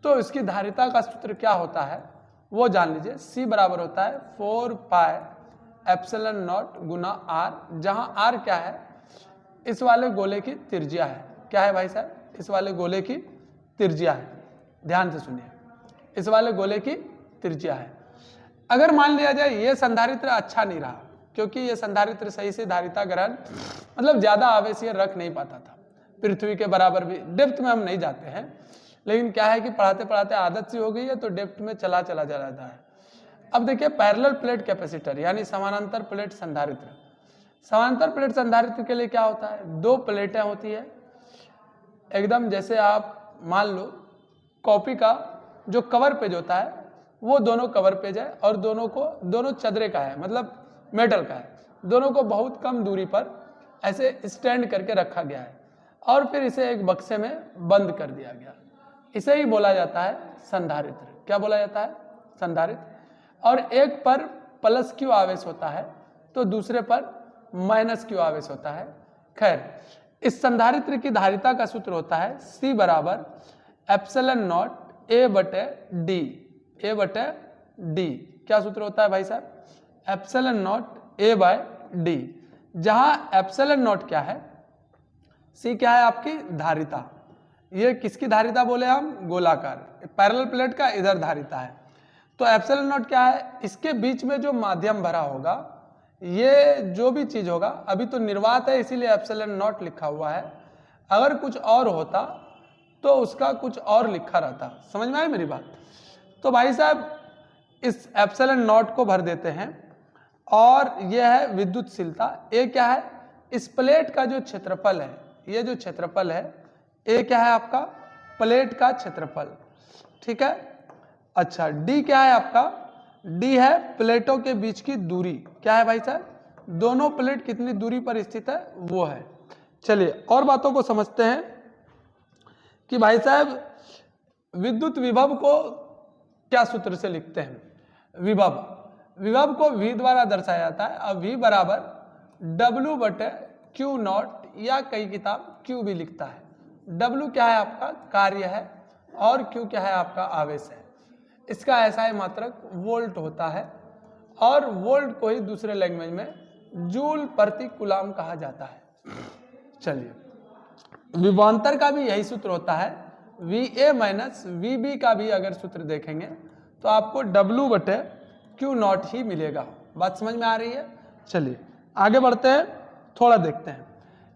तो इसकी धारिता का सूत्र क्या होता है वो जान लीजिए। C बराबर होता है 4 pi epsilon not Guna R, जहां R क्या है, इस वाले गोले की त्रिज्या है। क्या है भाई साहब, इस वाले गोले की त्रिज्या है। ध्यान से सुनिए, इस वाले गोले की त्रिज्या है। अगर मान लिया जाए ये संधारित्र अच्छा नहीं रहा, क्योंकि ये संधारित्र सही से धारिता ग्रहण मतलब ज्यादा आवेश ये रख नहीं पाता था, पृथ्वी के बराबर भी। डेप्थ में हम नहीं जाते हैं, लेकिन क्या है कि पढ़ाते पढ़ाते आदत सी हो गई है तो डेप्थ में चला जाता है। अब देखिए पैरेलल प्लेट कैपेसिटर यानी समानांतर प्लेट संधारित्र। समानांतर प्लेट संधारित्र के लिए क्या होता है, दो प्लेटें होती है एकदम, जैसे आप मान लो कॉपी का जो कवर पेज होता है वो दोनों कवर पेज है और दोनों चदरे का है, मतलब मेटल का है। दोनों को बहुत कम दूरी पर ऐसे स्टैंड करके रखा गया है और फिर इसे एक बक्से में बंद कर दिया गया। इसे ही बोला जाता है संधारित्र। क्या बोला जाता है, संधारित्र। और एक पर प्लस क्यू आवेश होता है तो दूसरे पर माइनस क्यू आवेश होता है। खैर, इस संधारित्र की धारिता का सूत्र होता है C बराबर एप्सिलॉन नॉट A बटे D। A बटे D क्या सूत्र होता है भाई साहब, epsilon naught A by D, जहां एप्सिलॉन नॉट क्या है, C क्या है आपकी धारिता। ये किसकी धारिता बोले हम, गोलाकार पैरेलल प्लेट का इधर धारिता है। तो एप्सिलॉन नॉट क्या है, इसके बीच में जो माध्यम भरा होगा, ये जो भी चीज होगा, अभी तो निर्वात है इसीलिए एप्सिलॉन नॉट लिखा हुआ है, अगर कुछ और होता तो उसका कुछ और लिखा रहता। समझ में आई मेरी बात। तो भाई साहब इस एप्सिलॉन नॉट को भर देते हैं और यह है विद्युतशीलता। ए क्या है, इस प्लेट का जो क्षेत्रफल है, ये जो क्षेत्रफल है ए क्या है आपका, प्लेट का क्षेत्रफल, ठीक है। अच्छा, डी क्या है आपका, डी है प्लेटों के बीच की दूरी। क्या है भाई साहब, दोनों प्लेट कितनी दूरी पर स्थित है वो है। चलिए और बातों को समझते हैं कि भाई साहब विद्युत विभव को क्या सूत्र से लिखते हैं। विभव को V द्वारा दर्शाया जाता है। अब V बराबर W बटे क्यू नॉट, या कई किताब Q भी लिखता है। W क्या है आपका कार्य है और Q क्या है आपका आवेश है। इसका SI मात्रक वोल्ट होता है और वोल्ट को ही दूसरे लैंग्वेज में जूल प्रति कूलाम कहा जाता है। चलिए, विभवांतर का भी यही सूत्र होता है। VA माइनस VB का भी अगर सूत्र देखेंगे तो आपको W बटे क्यू नॉट ही मिलेगा। बात समझ में आ रही है। चलिए आगे बढ़ते हैं, थोड़ा देखते हैं।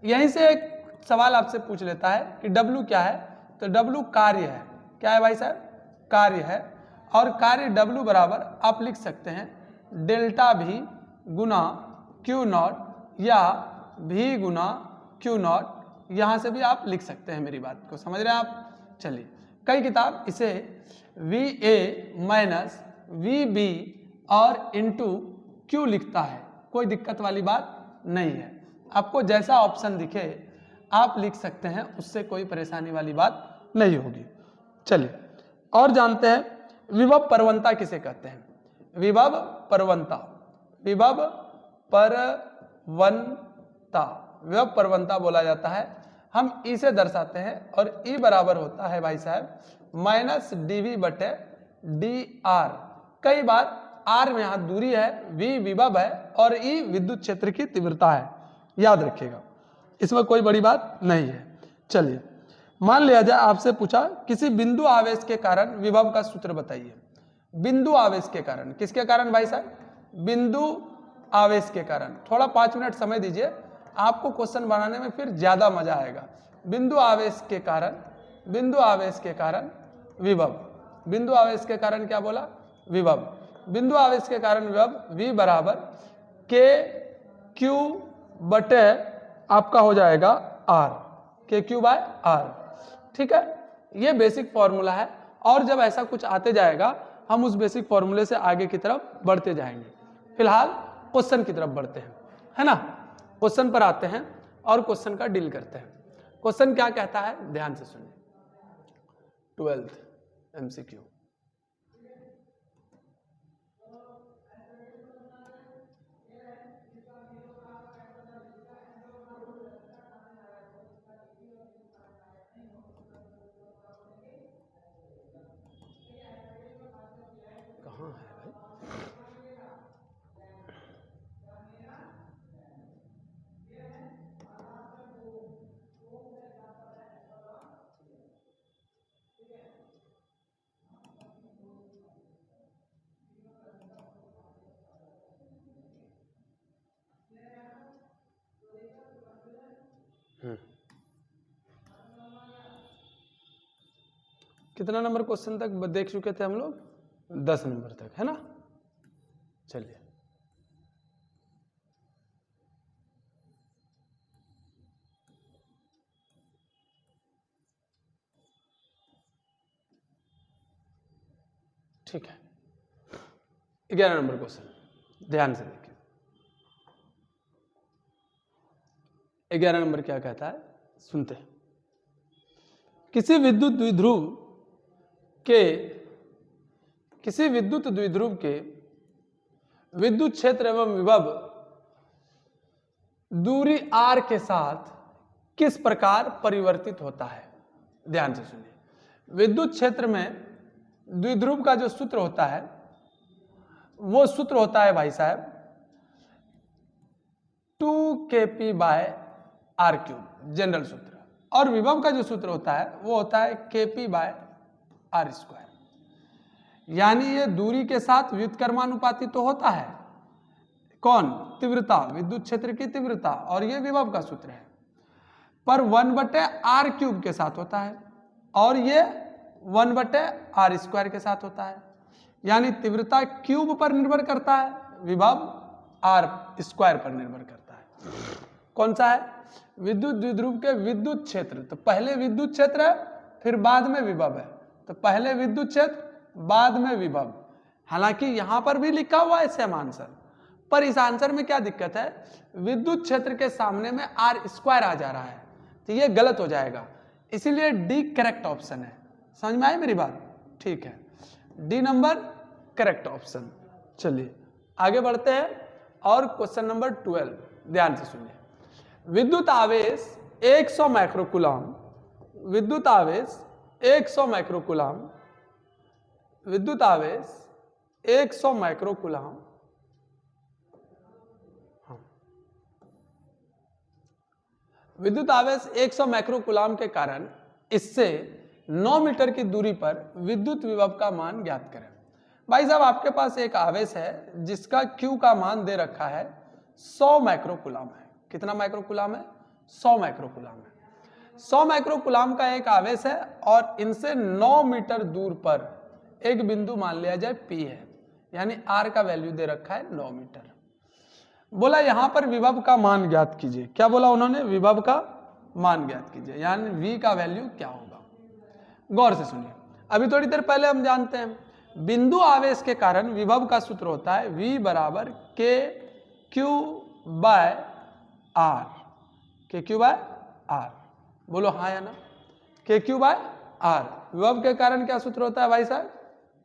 यहीं से एक सवाल आपसे पूछ लेता है कि W क्या है, तो W कार्य है। क्या है भाई साहब, कार्य है। और कार्य W बराबर आप लिख सकते हैं delta V Guna Q not या V गुना क्यू नॉट, यहां से भी आप लिख सकते हैं। मेरी बात को समझ रहे हैं आप। चलिए, कई किताब इसे VA माइनस VB और इंटू क्यू लिखता है, कोई दिक्कत वाली बात नहीं है। आपको जैसा ऑप्शन दिखे आप लिख सकते हैं, उससे कोई परेशानी वाली बात नहीं होगी। चलिए और जानते हैं विभव परवंता किसे कहते हैं। विभव परवंता, विभव परवंता, विभव परवंता बोला जाता है। हम ई से दर्शाते हैं और ई बराबर होता है भाई साहब माइनस dV बटे dr। कई बार r में यहां दूरी है, v विभव है और ई विद्युत क्षेत्र की तीव्रता है, याद रखिएगा, इसमें कोई बड़ी बात नहीं है। चलिए मान लिया जाए आपसे पूछा किसी बिंदु आवेश के कारण विभव का सूत्र बताइए। बिंदु आवेश के कारण, किसके कारण भाई साहब, बिंदु आवेश के कारण। थोड़ा 5 मिनट समय दीजिए, आपको क्वेश्चन बनाने में फिर ज्यादा मजा आएगा। बिंदु आवेश के कारण, बिंदु आवेश के कारण विभव, बिंदु आवेश के कारण क्या बोला, विभव। बिंदु आवेश के कारण विभव V बराबर के क्यू बटे आपका हो जाएगा R, के क्यू बाय R, ठीक है। ये बेसिक फॉर्मूला है और जब ऐसा कुछ आते जाएगा हम उस बेसिक फॉर्मूले से आगे की तरफ बढ़ते जाएंगे। फिलहाल क्वेश्चन की तरफ बढ़ते हैं, है ना। क्वेश्चन पर आते हैं और क्वेश्चन का डील करते हैं। क्वेश्चन क्या कहता है, ध्यान से सुनिए। 12th MCQ, कितना नंबर क्वेश्चन तक देख चुके थे हम लोग? 10 नंबर तक, है ना। चलिए ठीक है, 11 नंबर क्वेश्चन ध्यान से देखिए। 11 नंबर क्या कहता है, सुनते हैं। किसी विद्युत द्विध्रुव के विद्युत क्षेत्र एवं विभव दूरी r के साथ किस प्रकार परिवर्तित होता है? ध्यान से सुनिए। विद्युत क्षेत्र में द्विध्रुव का जो सूत्र होता है वो सूत्र होता है भाई साहब 2kp/r³, जनरल सूत्र। और विभव का जो सूत्र होता है वो होता है kp/r²। यानी ये दूरी के साथ व्युत्क्रमानुपाती तो होता है। कौन? तीव्रता, विद्युत क्षेत्र की तीव्रता, और ये विभव का सूत्र है। पर 1/r³ के साथ होता है और ये 1/r² के साथ होता है। यानी तीव्रता क्यूब पर निर्भर करता है, विभव r² पर निर्भर करता है। कौन सा है? विद्युत द्विध्रुव के विद्युत क्षेत्र। तो पहले विद्युत क्षेत्र है फिर बाद में विभव है, तो पहले विद्युत क्षेत्र बाद में विभव। हालांकि यहां पर भी लिखा हुआ है सेम आंसर, पर इस आंसर में क्या दिक्कत है, विद्युत क्षेत्र के सामने में r² आ जा रहा है, तो ये गलत हो जाएगा। इसीलिए डी करेक्ट ऑप्शन है। समझ में आई मेरी बात? ठीक है, डी नंबर करेक्ट ऑप्शन। चलिए आगे बढ़ते हैं और क्वेश्चन नंबर 12 ध्यान से सुनिए। विद्युत आवेश 100 माइक्रोकूलम, विद्युत आवेश 100 माइक्रोकूलम, विद्युत आवेश 100 माइक्रोकूलम, विद्युत आवेश 100 माइक्रोकूलम के कारण इससे 9 मीटर की दूरी पर विद्युत विभव का मान ज्ञात करें। भाई साहब आपके पास एक आवेश है जिसका Q का मान दे रखा है 100 माइक्रोकूलम है। कितना माइक्रोकूलम है? 100 माइक्रोकूलम है। 100 माइक्रोकूलम का एक आवेश है और इनसे 9 मीटर दूर पर एक बिंदु मान लिया जाए P है, यानी R का वैल्यू दे रखा है 9 मीटर। बोला यहां पर विभव का मान ज्ञात कीजिए। क्या बोला उन्होंने? विभव का मान ज्ञात कीजिए, यानी V का वैल्यू क्या होगा। गौर से सुनिए, अभी थोड़ी देर पहले हम जानते हैं बिंदु आवेश के कारण विभव का सूत्र होता है V बराबर KQ/R। KQ/R, बोलो हाँ या ना? KQ/R। विभव के कारण क्या सूत्र होता है भाई साहब?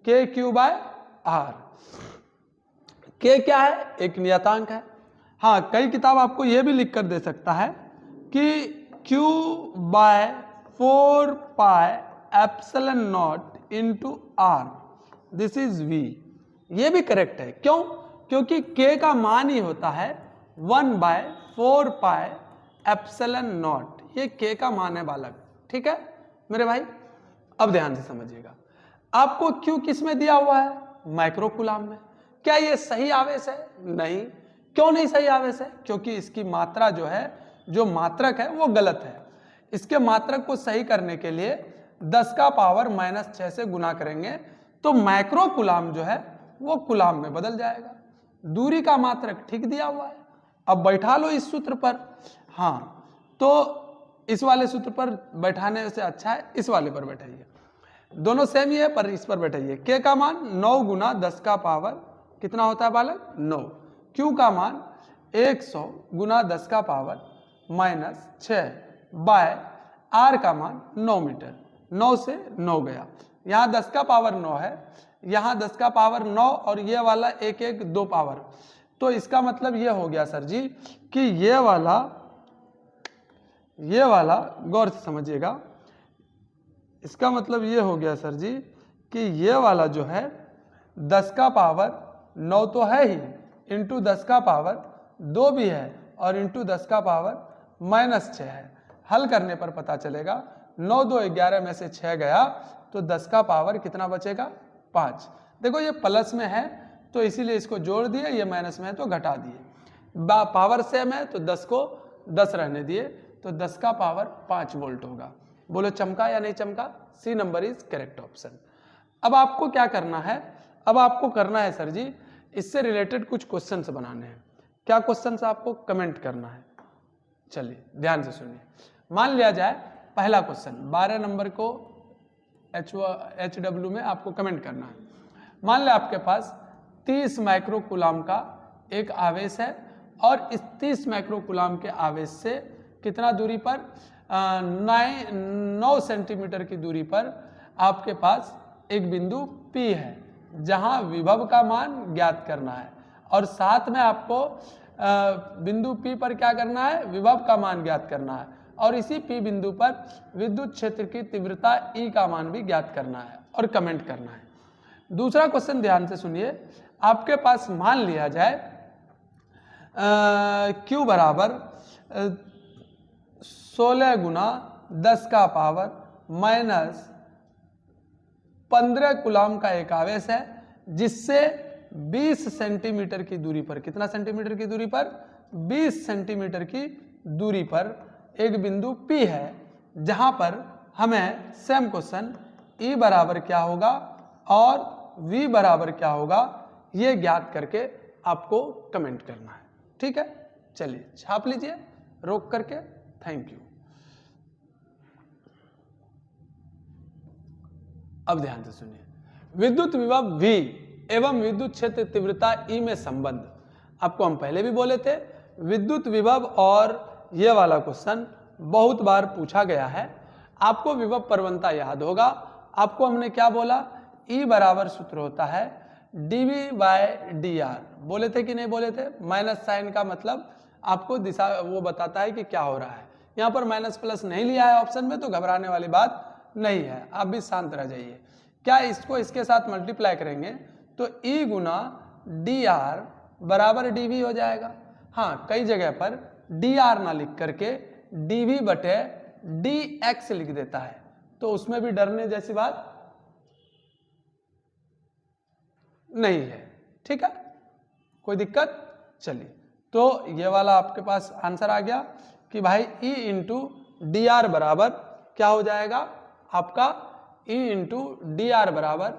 KQ/R। K क्या है? एक नियतांक है। हाँ, कई किताब आपको यह भी लिख कर दे सकता है कि Q/4πε0 into R, this is V। ये भी करेक्ट है। क्यों? क्योंकि K का मान ही होता है 1/4πε0। ये K का मान है बालक। ठीक है मेरे भाई? अब ध्यान से समझिएगा, आपको Q किस में दिया हुआ है? माइक्रोकूलम में। क्या ये सही आवेश है? नहीं। क्यों नहीं सही आवेश है? क्योंकि इसकी मात्रा जो है, जो मात्रक है वो गलत है। इसके मात्रक को सही करने के लिए 10 का पावर -6 से गुना करेंगे तो माइक्रोकूलम जो है वो कूलम में बदल जाएगा। दूरी का मात्रक ठीक दिया हुआ है। अब बैठा लो इस सूत्र पर। हाँ, तो इस वाले सूत्र पर बैठाने से अच्छा है इस वाले पर बैठाइए। दोनों सेम ही है पर इस पर बैठाइए। K का मान 9 गुना 10 का पावर कितना होता है बालक? 9। Q का मान 100 गुना 10 का पावर -6 बाय R का मान 9 मीटर। 9 से 9 गया, यहाँ 10 का पावर 9 है, यहाँ 10 का पावर 9 और ये वाला 1 1 2 पावर। तो इसका मतलब ये हो गया सर जी कि ये वाला गौर से समझिएगा, इसका मतलब ये हो गया सर जी कि ये वाला जो है 10 का पावर 9 तो है ही, इंटू 10 का पावर 2 भी है और इंटू 10 का पावर -6 है। हल करने पर पता चलेगा 9 2 11 में से 6 गया तो 10 का पावर कितना बचेगा? 5। देखो ये प्लस में है तो इसीलिए इसको जोड़ दिए, ये माइनस में है तो घटा दिए। पावर सेम है तो 10 को 10 रहने दिए, तो 10 का पावर 5 वोल्ट होगा। बोलो चमका या नहीं चमका? C number is correct option. अब आपको क्या करना है? अब आपको करना है सर जी इससे रिलेटेड कुछ क्वेश्चंस बनाने हैं। क्या क्वेश्चंस आपको कमेंट करना है? चलिए ध्यान से सुनिए। मान लिया जाए पहला क्वेश्चन 12 नंबर को HW में आपको कमेंट करना है। मान लिया आपके पास 30 माइक्रो कूलाम का एक आवेश है और इस 30 माइक्रो कूलाम के आवेश से कितना दूरी पर 9 सेंटीमीटर की दूरी पर आपके पास एक बिंदु P है जहां विभव का मान ज्ञात करना है और साथ में आपको बिंदु P पर क्या करना है? विभव का मान ज्ञात करना है और इसी P बिंदु पर विद्युत क्षेत्र की तीव्रता E का मान भी ज्ञात करना है और कमेंट करना है। दूसरा क्वेश्चन ध्यान से सुनिए। आपके पास मान लिया जाए Q बराबर 16 गुना 10 का पावर माइनस 15 कूलाम का एक आवेश है जिससे 20 सेंटीमीटर की दूरी पर, कितना सेंटीमीटर की दूरी पर? 20 सेंटीमीटर की दूरी पर एक बिंदु P है जहां पर हमें सेम क्वेश्चन E बराबर क्या होगा और V बराबर क्या होगा ये ज्ञात करके आपको कमेंट करना है। ठीक है, चलिए छाप लीजिए रोक करके। Thank you. अब ध्यान से सुनिए। विद्युत विभव V एवं विद्युत क्षेत्र तीव्रता E में संबंध आपको हम पहले भी बोले थे। विद्युत विभव और ये वाला क्वेश्चन बहुत बार पूछा गया है। आपको विभव प्रवणता याद होगा। आपको हमने क्या बोला? E बराबर सूत्र होता है dV/dr। बोले थे कि नहीं बोले थे? माइनस साइन का मतलब आपको दिशा वो बताता है कि क्या हो रहा है। यहाँ पर माइनस प्लस नहीं लिया है ऑप्शन में तो घबराने वाली बात नहीं है, आप भी शांत रह जाइए। क्या इसको इसके साथ मल्टीप्लाई करेंगे तो E गुना dr बराबर dV हो जाएगा। हाँ, कई जगह पर dr ना लिख करके dV बटे dx लिख देता है तो उसमें भी डरने जैसी बात नहीं है। ठीक है, कोई दिक्कत? चलिए, तो ये वाला आपके पास आंसर आ गया कि भाई E इंटू डी आर बराबर क्या हो जाएगा आपका? E इंटू डी आर बराबर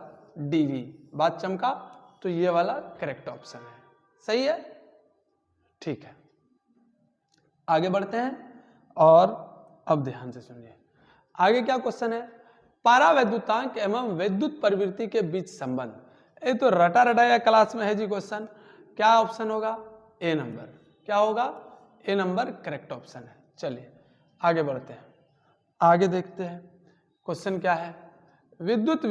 dV। बात चमका? तो ये वाला करेक्ट ऑप्शन है। सही है, ठीक है। आगे बढ़ते हैं और अब ध्यान से सुनिए आगे क्या क्वेश्चन है। पारावैद्युतांक एवं विद्युत प्रवृत्ति के बीच संबंध। ये तो रटा रटाया क्लास में है जी क्वेश्चन। क्या ऑप्शन होगा? ए नंबर। क्या होगा? ए नंबर करेक्ट ऑप्शन है। चलिए आगे बढ़ते हैं, आगे देखते हैं क्वेश्चन क्या है। विद्युत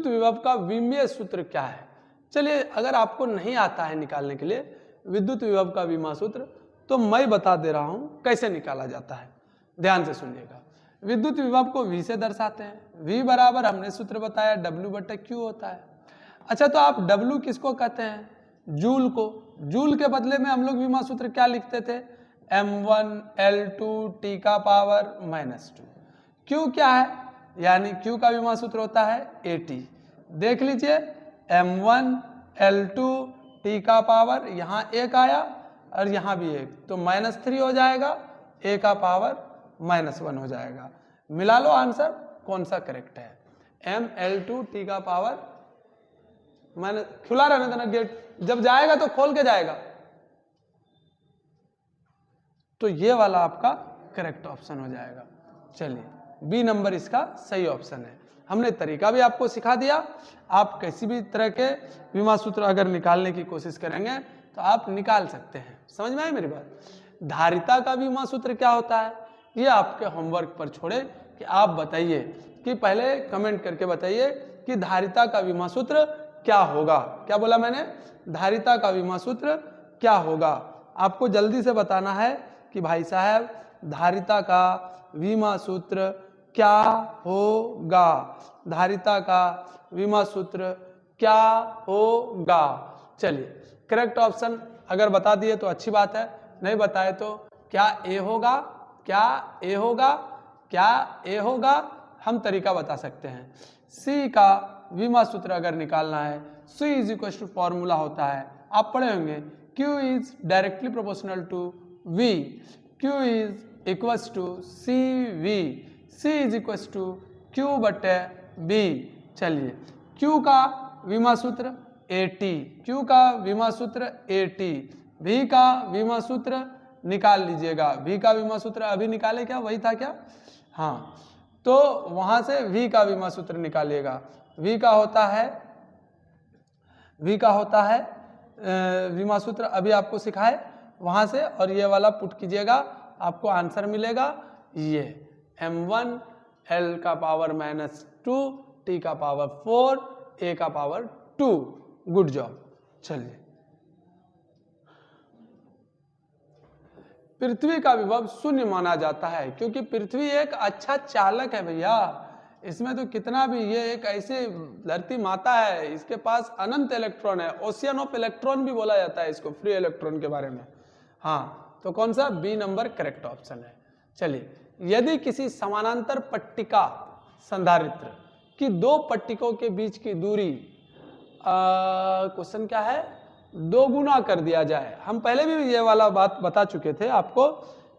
विभव का विमीय सूत्र क्या है? चलिए, अगर आपको नहीं आता है निकालने के लिए विद्युत विभव का विमीय सूत्र तो मैं बता दे रहा हूं कैसे निकाला जाता है। ध्यान से सुनिएगा। विद्युत विभव को V से दर्शाते हैं। V बराबर हमने सूत्र बताया W बटे Q होता है। अच्छा, तो आप W किसको कहते हैं? जूल को। जूल के बदले में हम लोग विमीय सूत्र क्या लिखते थे? M1L2 T का पावर -2। Q क्या है? यानी Q का विमीय सूत्र होता है AT। देख लीजिए, M1L2 T का पावर यहाँ 1 आया और यहाँ भी 1 तो -3 हो जाएगा, A का पावर -1 हो जाएगा। मिला लो आंसर, कौन सा करेक्ट है? ML2 T का पावर खुला रहने देना, गेट जब जाएगा तो खोल के जाएगा। तो ये वाला आपका करेक्ट ऑप्शन हो जाएगा। चलिए, बी नंबर इसका सही ऑप्शन है। हमने तरीका भी आपको सिखा दिया। आप किसी भी तरह के विमीय सूत्र अगर निकालने की कोशिश करेंगे तो आप निकाल सकते हैं। समझ में आई मेरी बात? धारिता का विमीय सूत्र क्या होता है ये आपके होमवर्क पर छोड़े कि आप बताइए, कि पहले कमेंट करके बताइए कि धारिता का विमीय सूत्र क्या होगा। क्या बोला मैंने? धारिता का विमीय सूत्र क्या होगा। आपको जल्दी से बताना है कि भाई साहब धारिता का विमीय सूत्र क्या होगा। धारिता का विमीय सूत्र क्या होगा। चलिए, करेक्ट ऑप्शन अगर बता दिए तो अच्छी बात है, नहीं बताए तो क्या ए होगा, क्या ए होगा, क्या ए होगा। हम तरीका बता सकते हैं। सी का विमीय सूत्र अगर निकालना है, C is equal to formula होता है, आप पढ़े होंगे, Q is directly proportional to V। Q is equals to C V, C is equals to Q बटे बी। चलिए क्यू का विमा सूत्र AT, क्यू का विमा सूत्र AT, V का विमा सूत्र निकाल लीजिएगा। V का विमा सूत्र अभी निकाले क्या, वही था क्या? हाँ, तो वहां से V का विमा सूत्र निकालिएगा। V का होता है विमा सूत्र अभी आपको सिखाए वहां से, और ये वाला पुट कीजिएगा, आपको आंसर मिलेगा ये m1 L का पावर -2 T का पावर 4 A का पावर 2। Good job. चलिए पृथ्वी का विभव शून्य माना जाता है क्योंकि पृथ्वी एक अच्छा चालक है भैया। इसमें तो कितना भी, ये एक ऐसी धरती माता है, इसके पास अनंत इलेक्ट्रॉन है, ओशियन ऑफ इलेक्ट्रॉन भी बोला जाता है इसको, फ्री इलेक्ट्रॉन के बारे में। हाँ, तो कौन सा? बी नंबर करेक्ट ऑप्शन है। चलिए, यदि किसी समानांतर पट्टिका संधारित्र की दो पट्टिकों के बीच की दूरी, क्वेश्चन क्या है, 2 गुना कर दिया जाए। हम पहले भी ये वाला बात बता चुके थे आपको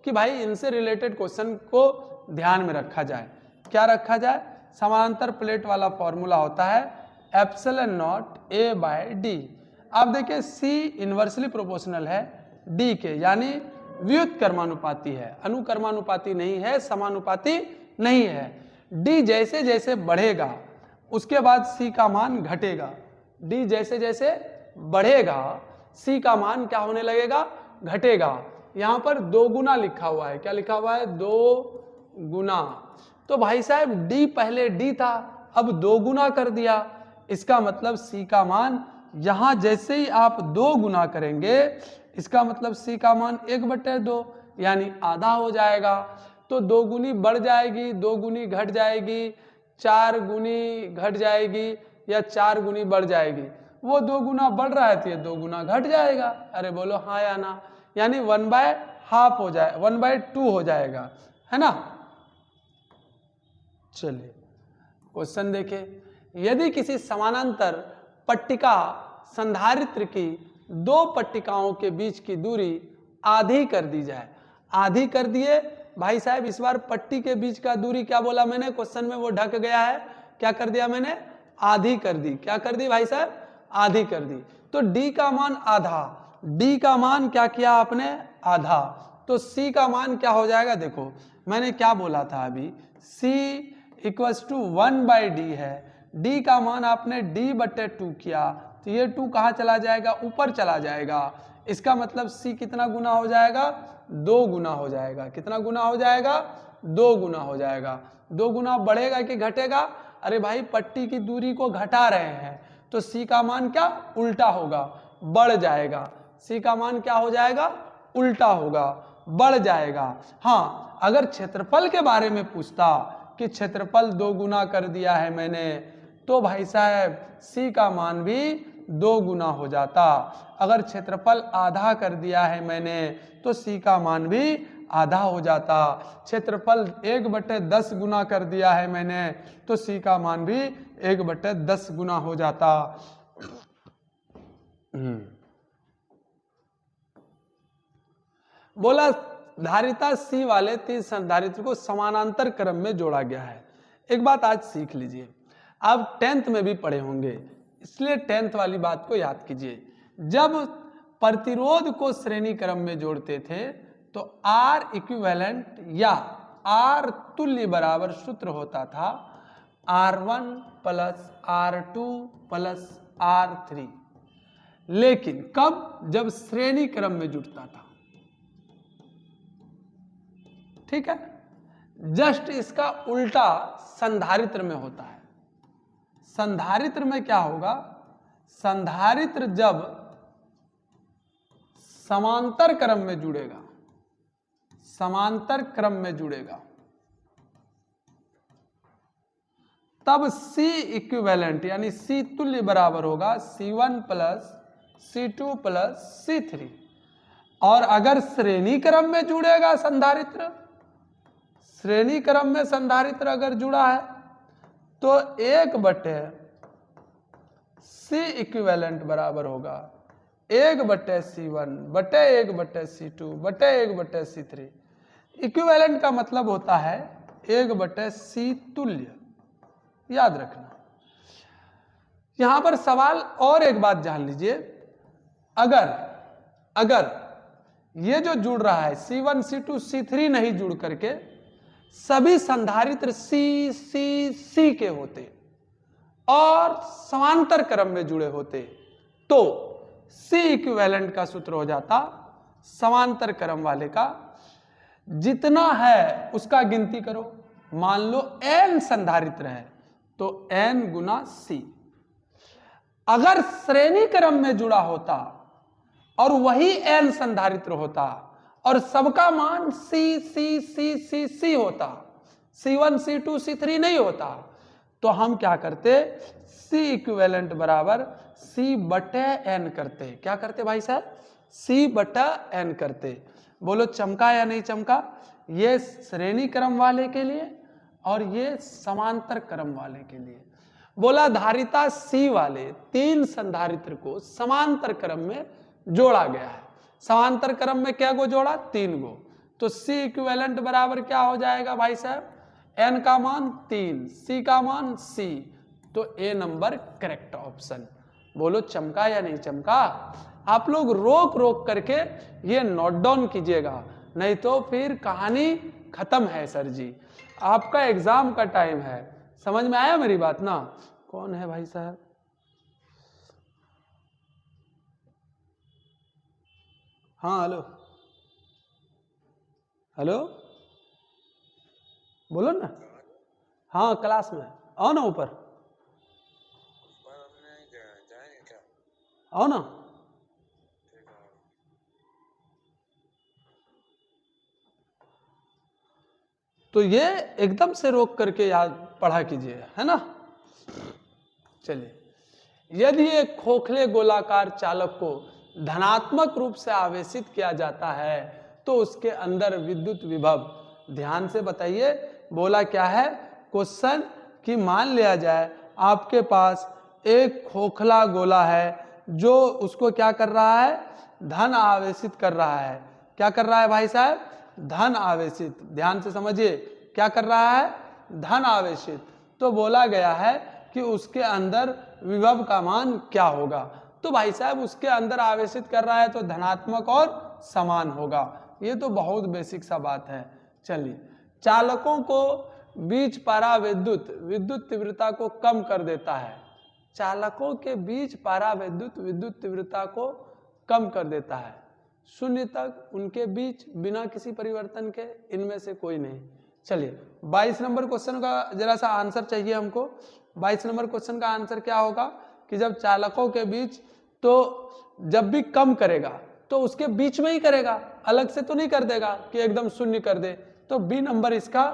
कि भाई इनसे रिलेटेड क्वेश्चन को ध्यान में रखा जाए। क्या रखा जाए? समानांतर प्लेट वाला फॉर्मूला होता है ε0 A/d। आप देखिए C इनवर्सली प्रोपोर्शनल है D के, यानी व्युत्क्रमानुपाती है, अनुक्रमानुपाती नहीं है, समानुपाती नहीं है। D जैसे जैसे बढ़ेगा उसके बाद C का मान घटेगा। D जैसे जैसे बढ़ेगा C का मान क्या होने लगेगा? घटेगा। यहां पर 2 गुना लिखा हुआ है। क्या लिखा हुआ है? 2 गुना। तो भाई साहब D पहले D था, अब 2 गुना कर दिया। इसका मतलब C का मान यहां जैसे ही आप 2 गुना करेंगे, इसका मतलब C का मान 1/2 यानी आधा हो जाएगा। तो 2 गुनी बढ़ जाएगी, 2 गुनी घट जाएगी, 4 गुनी घट जाएगी या 4 गुनी बढ़ जाएगी। वो 2 गुना बढ़ रहा है तो ये 2 गुना घट जाएगा। अरे बोलो हाँ या ना? यानी 1/2 हो जाए, 1/2 हो जाएगा, है ना। चलिए क्वेश्चन देखें, यदि किसी समानांतर पट्टिका संधारित्र की 2 पट्टिकाओं के बीच की दूरी आधी कर दी जाए। आधी कर दिए भाई साहब, इस बार पट्टी के बीच का दूरी क्या बोला मैंने क्वेश्चन में, वो ढक गया है। क्या कर दिया मैंने? आधी कर दी। क्या कर दी भाई साहब? आधी कर दी। तो D का मान आधा, D का मान क्या किया आपने? आधा। तो C का मान क्या हो जाएगा? देखो मैंने क्या बोला था अभी, C = 1/d है। D का मान आपने D/2 किया तो ये 2 कहाँ चला जाएगा? ऊपर चला जाएगा। इसका मतलब C कितना गुना हो जाएगा? 2 गुना हो जाएगा। कितना गुना हो जाएगा? 2 गुना हो जाएगा। 2 गुना बढ़ेगा कि घटेगा? अरे भाई पट्टी की दूरी को घटा रहे हैं तो C का मान क्या? उल्टा होगा, बढ़ जाएगा। C का मान क्या हो जाएगा? उल्टा होगा, बढ़ जाएगा। हाँ, अगर क्षेत्रफल के बारे में पूछता कि क्षेत्रफल 2 गुना कर दिया है मैंने, तो भाई साहब C का मान भी 2 गुना हो जाता। अगर क्षेत्रफल आधा कर दिया है मैंने तो C का मान भी आधा हो जाता। क्षेत्रफल 1/10 गुना कर दिया है मैंने तो C का मान भी 1/10 गुना हो जाता। बोला धारिता C वाले 3 संधारित्र को समानांतर क्रम में जोड़ा गया है। एक बात आज सीख लीजिए, आप 10th में भी पढ़े होंगे, इसलिए 10th वाली बात को याद कीजिए। जब प्रतिरोध को श्रेणी क्रम में जोड़ते थे तो R इक्विवेलेंट या R तुल्य बराबर सूत्र होता था R1 + R2 + R3। लेकिन कब? जब श्रेणी क्रम में जुड़ता था। ठीक है, जस्ट इसका उल्टा संधारित्र में होता है। संधारित्र में क्या होगा? संधारित्र जब समांतर क्रम में जुड़ेगा, समांतर क्रम में जुड़ेगा, तब C इक्विवेलेंट यानी C तुल्य बराबर होगा C1 + C2 + C3। और अगर श्रेणी क्रम में जुड़ेगा संधारित्र, श्रेणी क्रम में संधारित्र अगर जुड़ा है तो 1/C इक्विवेलेंट बराबर होगा 1/C1 / 1/C2 / 1/C3। इक्विवेलेंट का मतलब होता है 1/c तुल्य, याद रखना। यहां पर सवाल और एक बात जान लीजिए, अगर ये जो जुड़ रहा है C1 C2 C3 नहीं जुड़ करके सभी संधारित्र C के होते और समांतर क्रम में जुड़े होते तो C इक्विवेलेंट का सूत्र हो जाता समांतर क्रम वाले का जितना है उसका गिनती करो। मान लो n संधारित्र है तो n गुना C। अगर श्रेणी क्रम में जुड़ा होता और वही n संधारित्र होता और सबका मान C होता, C1 C2 C3 नहीं होता, तो हम क्या करते, C इक्विवेलेंट बराबर C/n करते। क्या करते भाई साहब, C/n करते। बोलो चमका या नहीं चमका? ये श्रेणी क्रम वाले के लिए और ये समांतर क्रम वाले के लिए। बोला धारिता C वाले 3 संधारित्र को समांतर क्रम में जोड़ा गया है। समांतर क्रम में क्या गो जोड़ा, 3 गो। तो C इक्विवेलेंट बराबर क्या हो जाएगा भाई साहब, n का मान 3, C का मान C, तो A नंबर करेक्ट ऑप्शन। बोलो चमका या नहीं चमका? आप लोग रोक रोक करके ये नोट डाउन कीजिएगा, नहीं तो फिर कहानी खत्म है सर जी। आपका एग्जाम का टाइम है, समझ में आया मेरी बात ना? कौन है भाई साहब? हाँ हेलो हेलो, बोलो ना। हाँ क्लास में आओ ना, ऊपर आओ ना। तो ये एकदम से रोक करके याद पढ़ा कीजिए, है ना। चलिए, यदि एक खोखले गोलाकार चालक को धनात्मक रूप से आवेशित किया जाता है तो उसके अंदर विद्युत विभव, ध्यान से बताइए बोला क्या है क्वेश्चन, कि मान लिया जाए आपके पास एक खोखला गोला है जो उसको क्या कर रहा है, धन आवेशित कर रहा है। क्या कर रहा है भाई साहब, धन आवेशित। ध्यान से समझिए, क्या कर रहा है, धन आवेशित। तो बोला गया है कि उसके अंदर विभव का मान क्या होगा। तो भाई साहब उसके अंदर आवेशित कर रहा है तो धनात्मक और समान होगा। ये तो बहुत बेसिक सा बात है। चलिए, चालकों को बीच पारा विद्युत तीव्रता को कम कर देता है। चालकों के बीच पारा विद्युत तीव्रता को कम कर देता है, 0 तक उनके बीच बिना किसी परिवर्तन के, इनमें से कोई नहीं। चलिए 22 नंबर क्वेश्चन का जरा सा आंसर चाहिए हमको। 22 नंबर क्वेश्चन का आंसर क्या होगा कि जब चालकों के बीच, तो जब भी कम करेगा तो उसके बीच में ही करेगा, अलग से तो नहीं कर देगा कि एकदम 0 कर दे। तो बी नंबर इसका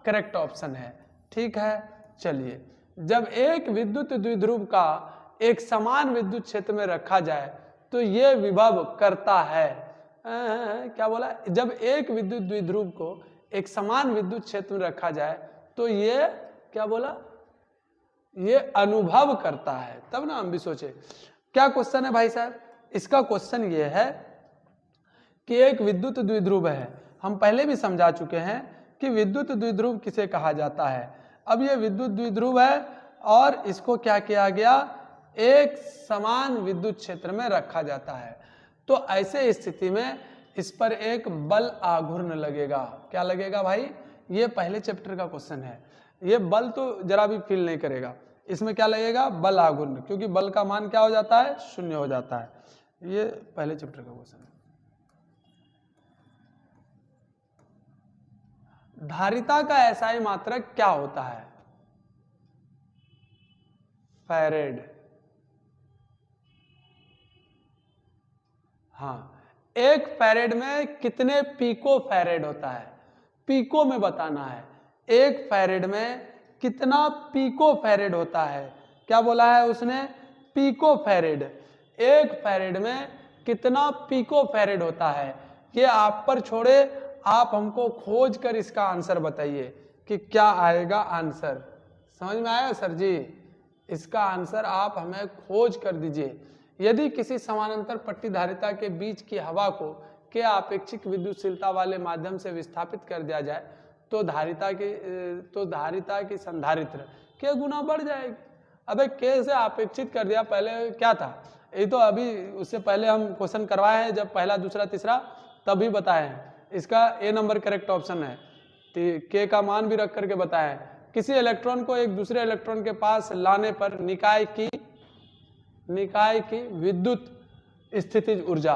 करेक्ट ऑप्शन है। ठीक है, चलिए, जब एक विद्युत द्विध्रुव का एक समान विद्युत क्षेत्र में रखा जाए तो ये विभव करता है, क्या बोला, जब एक विद्युत द्विध्रुव को एक समान विद्युत क्षेत्र में रखा जाए तो ये क्या बोला, ये अनुभव करता है। तब ना हम भी सोचे क्या क्वेश्चन है भाई साहब। इसका क्वेश्चन ये है कि एक विद्युत द्विध्रुव है। हम पहले भी समझा चुके हैं कि विद्युत द्विध्रुव किसे कहा जाता है। अब ये विद्युत द्विध्रुव है और इसको क्या किया गया, एक समान विद्युत क्षेत्र में रखा जाता है। तो ऐसे स्थिति में इस पर एक बल आघूर्ण लगेगा। क्या लगेगा भाई, ये पहले चैप्टर का क्वेश्चन है। ये बल तो जरा भी फील नहीं करेगा, इसमें क्या लगेगा, बल आघूर्ण, क्योंकि बल का मान क्या हो जाता है, 0 हो जाता है। ये पहले चैप्टर का क्वेश्चन है। धारिता का एसआई मात्रक क्या होता है, फैरेड। हाँ, एक फैरेड में कितने पिको फैरेड होता है, पिको में बताना है। एक फैरेड में कितना पिको फैरेड होता है, क्या बोला है उसने, पिको फैरेड। एक फैरेड में कितना पिको फैरेड होता है, ये आप पर छोड़े, आप हमको खोज कर इसका आंसर बताइए कि क्या आएगा आंसर। समझ में आया सर जी, इसका आंसर आप हमें खोज कर दीजिए। यदि किसी समानांतर पट्टी धारिता के बीच की हवा को के अपेक्षिक विद्युतशीलता वाले माध्यम से विस्थापित कर दिया जाए तो धारिता की संधारित्र के गुना बढ़ जाएगी। अबे के से अपेक्षित कर दिया, पहले क्या था, ये तो अभी उससे पहले हम क्वेश्चन करवाए हैं जब पहला दूसरा तीसरा तभी बताए हैं। इसका ए नंबर करेक्ट ऑप्शन है, के का मान भी रख करके बताए हैं। किसी इलेक्ट्रॉन को एक दूसरे इलेक्ट्रॉन के पास लाने पर निकाय की विद्युत स्थितिज ऊर्जा,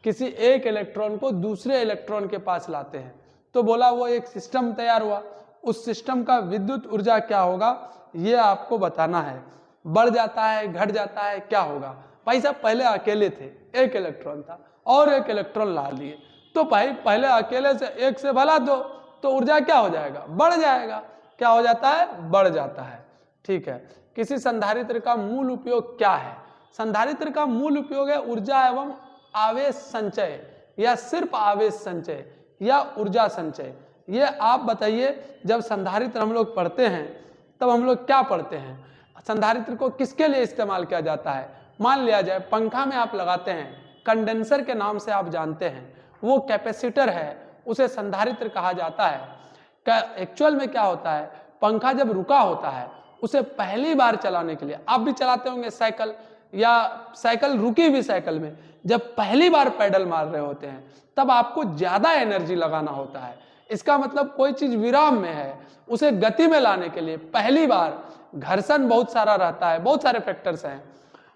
किसी एक इलेक्ट्रॉन को दूसरे इलेक्ट्रॉन के पास लाते हैं तो बोला वो एक सिस्टम तैयार हुआ, उस सिस्टम का विद्युत ऊर्जा क्या होगा ये आपको बताना है। बढ़ जाता है, घट जाता है, क्या होगा। भाई साहब पहले अकेले थे, एक इलेक्ट्रॉन था और एक इलेक्ट्रॉन ला लिए, तो भाई पहले अकेले से एक से भला दो तो ऊर्जा क्या हो जाएगा, बढ़ जाएगा। क्या हो जाता है, बढ़ जाता है। ठीक है, किसी संधारित्र का मूल उपयोग क्या है। संधारित्र का मूल उपयोग है ऊर्जा एवं आवेश संचय, या सिर्फ आवेश संचय या ऊर्जा संचय। ये आप बताइए, जब संधारित्र हम लोग पढ़ते हैं तब हम लोग क्या पढ़ते हैं, संधारित्र को किसके लिए इस्तेमाल किया जाता है। मान लिया जाए पंखा में आप लगाते हैं, कंडेंसर के नाम से आप जानते हैं, वो कैपेसिटर है, उसे संधारित्र कहा जाता है। एक्चुअल में क्या होता है, पंखा जब रुका होता है उसे पहली बार चलाने के लिए, आप भी चलाते होंगे साइकिल, या साइकिल रुकी हुई साइकिल में जब पहली बार पैडल मार रहे होते हैं तब आपको ज्यादा एनर्जी लगाना होता है। इसका मतलब कोई चीज विराम में है, उसे गति में लाने के लिए पहली बार घर्षण बहुत सारा रहता है, बहुत सारे फैक्टर्स हैं,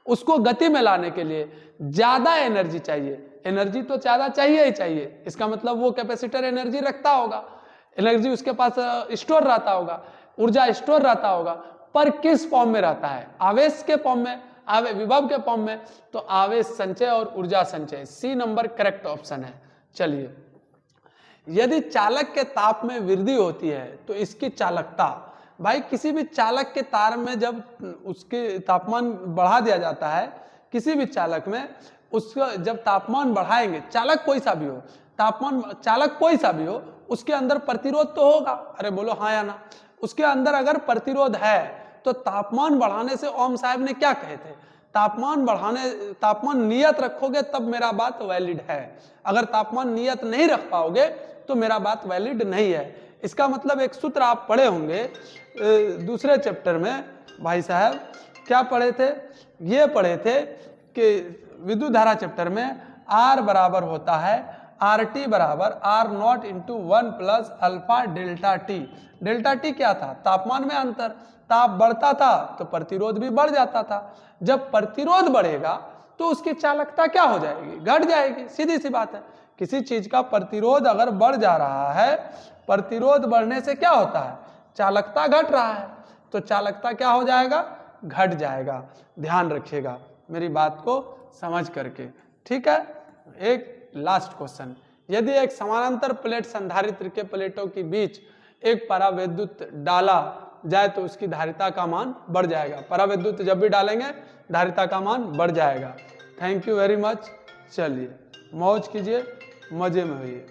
उसको गति में लाने के लिए ज्यादा एनर्जी चाहिए। एनर्जी तो ज्यादा चाहिए ही चाहिए, इसका मतलब वो कैपेसिटर एनर्जी रखता होगा, एनर्जी उसके पास स्टोर रहता होगा, ऊर्जा स्टोर रहता होगा, पर किस फॉर्म में रहता है, आवेश के फॉर्म में, विभव के फॉर्म में। तो आवेश संचय और ऊर्जा संचय, सी नंबर करेक्ट ऑप्शन है। चलिए, यदि चालक के ताप में वृद्धि होती है तो इसकी चालकता, भाई किसी भी चालक के तार में जब उसके तापमान बढ़ा दिया जाता है, किसी भी चालक में उसका जब तापमान बढ़ाएंगे, चालक कोई सा भी हो, चालक कोई सा भी हो, उसके अंदर प्रतिरोध तो होगा। अरे बोलो हाँ या ना। उसके अंदर अगर प्रतिरोध है तो तापमान बढ़ाने से ओम साहब ने क्या कहे थे, तापमान नियत रखोगे तब मेरा बात वैलिड है, अगर तापमान नियत नहीं रख पाओगे तो मेरा बात वैलिड नहीं है। इसका मतलब एक सूत्र आप पढ़े होंगे दूसरे चैप्टर में, भाई साहब क्या पढ़े थे, ये पढ़े थे कि विद्युत धारा चैप्टर में R बराबर होता है RT बराबर R0 into 1 plus alpha delta T. Delta T क्या था, तापमान में अंतर, ताप बढ़ता था तो प्रतिरोध भी बढ़ जाता था। जब प्रतिरोध बढ़ेगा तो उसकी चालकता क्या हो जाएगी, घट जाएगी, सीधी सी बात है। किसी चीज का प्रतिरोध अगर बढ़ जा रहा है, प्रतिरोध बढ़ने से क्या होता है, चालकता घट रहा है, तो चालकता क्या हो जाएगा, घट जाएगा। ध्यान रखिएगा मेरी बात को समझ करके, ठीक है। एक लास्ट क्वेश्चन, यदि एक समानांतर प्लेट संधारित्र के प्लेटों के बीच एक परावैद्युत डाला जाए तो उसकी धारिता का मान बढ़ जाएगा। परावैद्युत जब भी डालेंगे धारिता का मान बढ़ जाएगा। Thank you very much. चलिए मौज कीजिए, मजे में होइए।